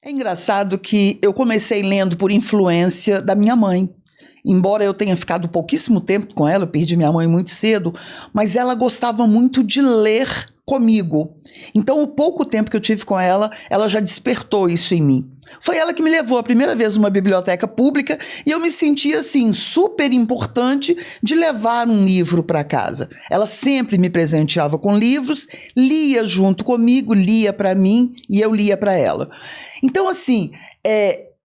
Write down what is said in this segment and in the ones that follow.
É engraçado que eu comecei lendo por influência da minha mãe. Embora eu tenha ficado pouquíssimo tempo com ela, eu perdi minha mãe muito cedo, mas ela gostava muito de ler comigo. Então, o pouco tempo que eu tive com ela, ela já despertou isso em mim. Foi ela que me levou a primeira vez numa biblioteca pública e eu me senti assim, super importante de levar um livro para casa. Ela sempre me presenteava com livros, lia junto comigo, lia para mim e eu lia para ela. Então, assim,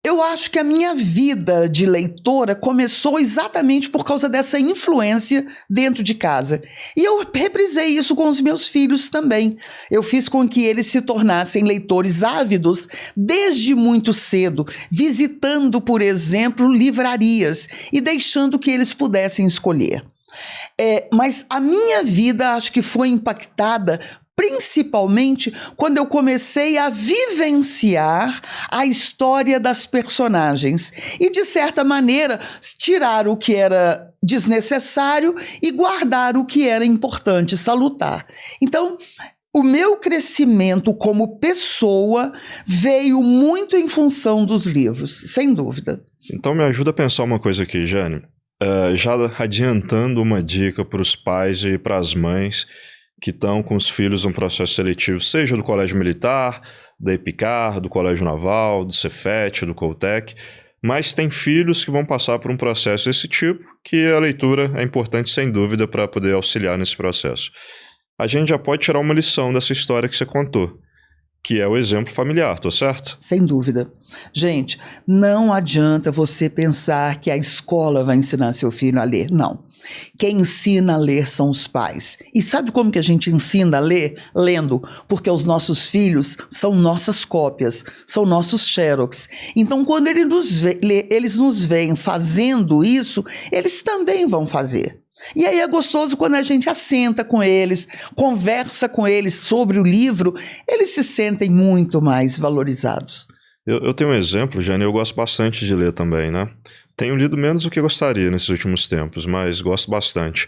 eu acho que a minha vida de leitora começou exatamente por causa dessa influência dentro de casa. E eu reprisei isso com os meus filhos também. Eu fiz com que eles se tornassem leitores ávidos desde muito cedo, visitando, por exemplo, livrarias e deixando que eles pudessem escolher. Mas a minha vida acho que foi impactada principalmente quando eu comecei a vivenciar a história das personagens e, de certa maneira, tirar o que era desnecessário e guardar o que era importante, salutar. Então, o meu crescimento como pessoa veio muito em função dos livros, sem dúvida. Então me ajuda a pensar uma coisa aqui, Jane. Já adiantando uma dica para os pais e para as mães que estão com os filhos no processo seletivo, seja do Colégio Militar, da EPICAR, do Colégio Naval, do Cefet, do Coltec, mas tem filhos que vão passar por um processo desse tipo, que a leitura é importante sem dúvida para poder auxiliar nesse processo. A gente já pode tirar uma lição dessa história que você contou, que é o exemplo familiar, tô certo? Sem dúvida. Gente, não adianta você pensar que a escola vai ensinar seu filho a ler. Não. Quem ensina a ler são os pais. E sabe como que a gente ensina a ler? Lendo. Porque os nossos filhos são nossas cópias, são nossos xerox. Então, quando eles nos veem fazendo isso, eles também vão fazer. E aí é gostoso quando a gente assenta com eles, conversa com eles sobre o livro, eles se sentem muito mais valorizados. Eu tenho um exemplo, Jane, eu gosto bastante de ler também, né? Tenho lido menos do que gostaria nesses últimos tempos, mas gosto bastante.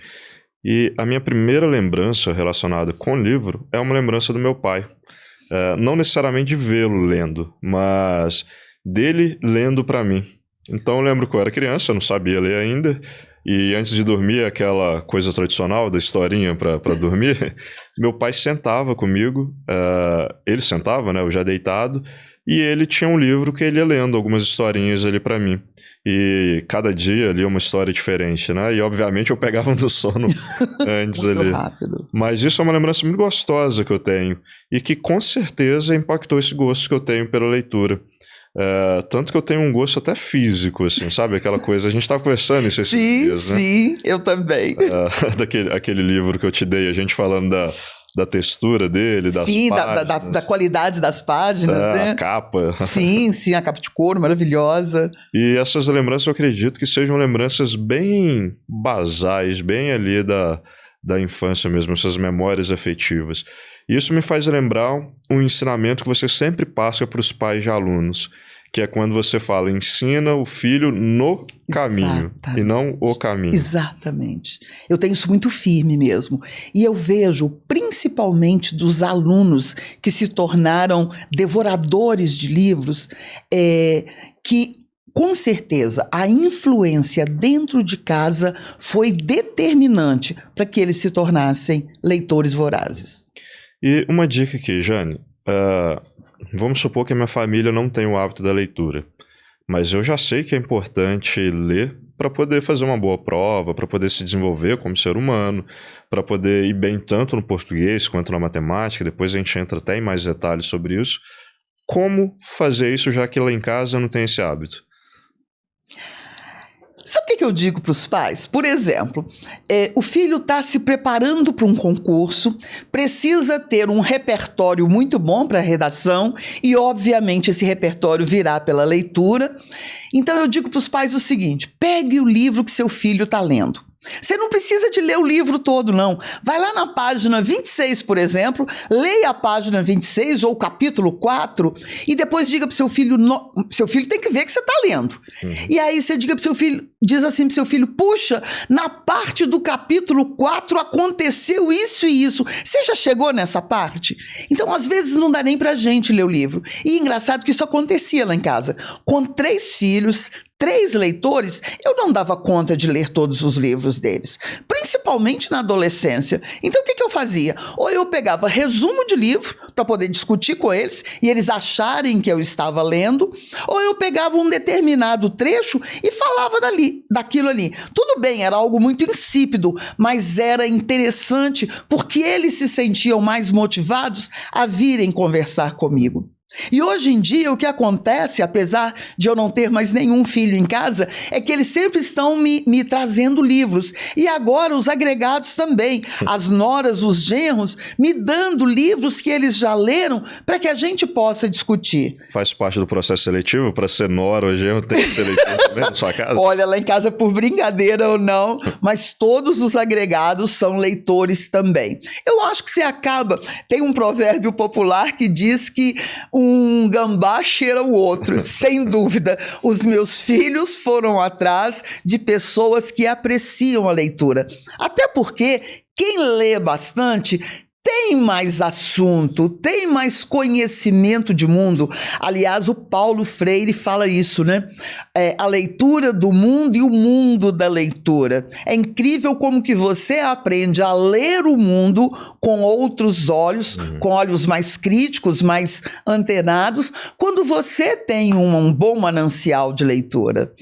E a minha primeira lembrança relacionada com o livro é uma lembrança do meu pai. Não necessariamente de vê-lo lendo, mas dele lendo para mim. Então eu lembro que eu era criança, eu não sabia ler ainda, e antes de dormir, aquela coisa tradicional da historinha para dormir, meu pai sentava comigo, ele sentava, né, eu já deitado, e ele tinha um livro que ele ia lendo algumas historinhas ali para mim. E cada dia ali uma história diferente, né? E obviamente eu pegava no sono antes muito ali. rápido. Mas isso é uma lembrança muito gostosa que eu tenho e que com certeza impactou esse gosto que eu tenho pela leitura. Tanto que eu tenho um gosto até físico, assim, sabe? Aquela coisa, a gente estava conversando isso esses dias, né? Sim, eu também. Aquele livro que eu te dei, a gente falando da textura dele, das páginas. Da qualidade das páginas, né? A capa. Sim, a capa de couro, maravilhosa. E essas lembranças eu acredito que sejam lembranças bem basais, bem ali da infância mesmo, essas memórias afetivas. E isso me faz lembrar um ensinamento que você sempre passa para os pais de alunos, que é quando você fala, ensina o filho no caminho, e não o caminho. Exatamente. Eu tenho isso muito firme mesmo. E eu vejo, principalmente dos alunos que se tornaram devoradores de livros, que, com certeza, a influência dentro de casa foi determinante para que eles se tornassem leitores vorazes. E uma dica aqui, Jane. Vamos supor que a minha família não tem o hábito da leitura, mas eu já sei que é importante ler para poder fazer uma boa prova, para poder se desenvolver como ser humano, para poder ir bem tanto no português quanto na matemática. Depois a gente entra até em mais detalhes sobre isso. Como fazer isso, já que lá em casa eu não tenho esse hábito? Sabe o que eu digo para os pais? Por exemplo, o filho está se preparando para um concurso, precisa ter um repertório muito bom para a redação e, obviamente, esse repertório virá pela leitura. Então, eu digo para os pais o seguinte: pegue o livro que seu filho está lendo. Você não precisa de ler o livro todo, não. Vai lá na página 26, por exemplo, leia a página 26 ou o capítulo 4 e depois diga para o seu filho, seu filho tem que ver que você está lendo. E aí você diga para o seu filho, diz assim para o seu filho, puxa, na parte do capítulo 4 aconteceu isso e isso. Você já chegou nessa parte? Então, às vezes, não dá nem para a gente ler o livro. E engraçado que isso acontecia lá em casa. Com 3 filhos, 3 leitores, eu não dava conta de ler todos os livros deles, principalmente na adolescência. Então, o que eu fazia? Ou eu pegava resumo de livro para poder discutir com eles e eles acharem que eu estava lendo, ou eu pegava um determinado trecho e falava daquilo ali. Tudo bem, era algo muito insípido, mas era interessante porque eles se sentiam mais motivados a virem conversar comigo. E hoje em dia o que acontece, apesar de eu não ter mais nenhum filho em casa, é que eles sempre estão me trazendo livros. E agora os agregados também, as noras, os genros, me dando livros que eles já leram para que a gente possa discutir. Faz parte do processo seletivo? Para ser nora ou genro tem que ser leitor também na sua casa? Olha, lá em casa, por brincadeira ou não, mas todos os agregados são leitores também. Eu acho que você acaba... Tem um provérbio popular que diz que um gambá cheira o outro. Sem dúvida, os meus filhos foram atrás de pessoas que apreciam a leitura. Até porque quem lê bastante tem mais assunto, tem mais conhecimento de mundo. Aliás, o Paulo Freire fala isso, né? A leitura do mundo e o mundo da leitura. É incrível como que você aprende a ler o mundo com outros olhos, com olhos mais críticos, mais antenados, quando você tem um bom manancial de leitura.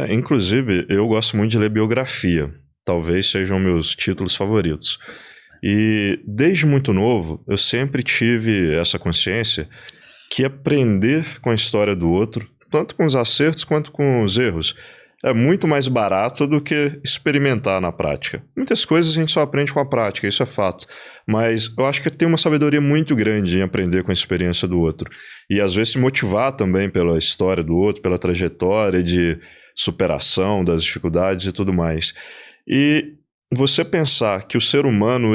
Inclusive, eu gosto muito de ler biografia. Talvez sejam meus títulos favoritos. E desde muito novo, eu sempre tive essa consciência que aprender com a história do outro, tanto com os acertos quanto com os erros, é muito mais barato do que experimentar na prática. Muitas coisas a gente só aprende com a prática, isso é fato. Mas eu acho que tem uma sabedoria muito grande em aprender com a experiência do outro. E às vezes se motivar também pela história do outro, pela trajetória de superação das dificuldades e tudo mais. E você pensar que o ser humano,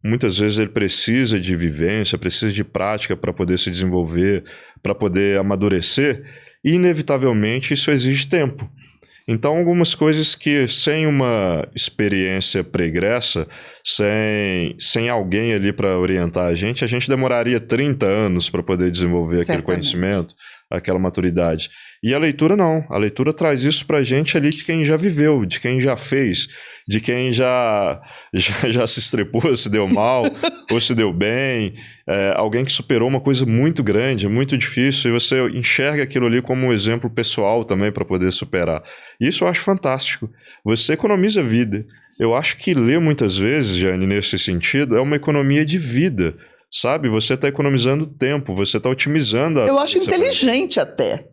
muitas vezes ele precisa de vivência, precisa de prática para poder se desenvolver, para poder amadurecer, e inevitavelmente isso exige tempo. Então, algumas coisas que sem uma experiência pregressa, sem alguém ali para orientar a gente demoraria 30 anos para poder desenvolver aquele conhecimento, aquela maturidade. E a leitura não. A leitura traz isso para a gente ali de quem já viveu, de quem já fez, de quem já se estrepou, se deu mal ou se deu bem. Alguém que superou uma coisa muito grande, muito difícil, e você enxerga aquilo ali como um exemplo pessoal também para poder superar. Isso eu acho fantástico. Você economiza vida. Eu acho que ler muitas vezes, Jane, nesse sentido, é uma economia de vida. Sabe? Você está economizando tempo, você está otimizando a... Eu acho inteligente até.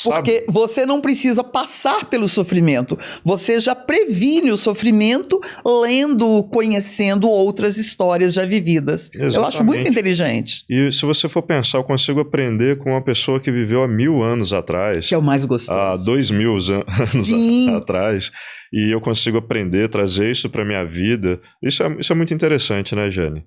Porque você não precisa passar pelo sofrimento. Você já previne o sofrimento lendo, conhecendo outras histórias já vividas. Exatamente. Eu acho muito inteligente. E se você for pensar, eu consigo aprender com uma pessoa que viveu há 1000 anos atrás. Que é o mais gostoso. Há 2000 anos atrás. E eu consigo aprender, trazer isso para minha vida. Isso é muito interessante, né, Jane?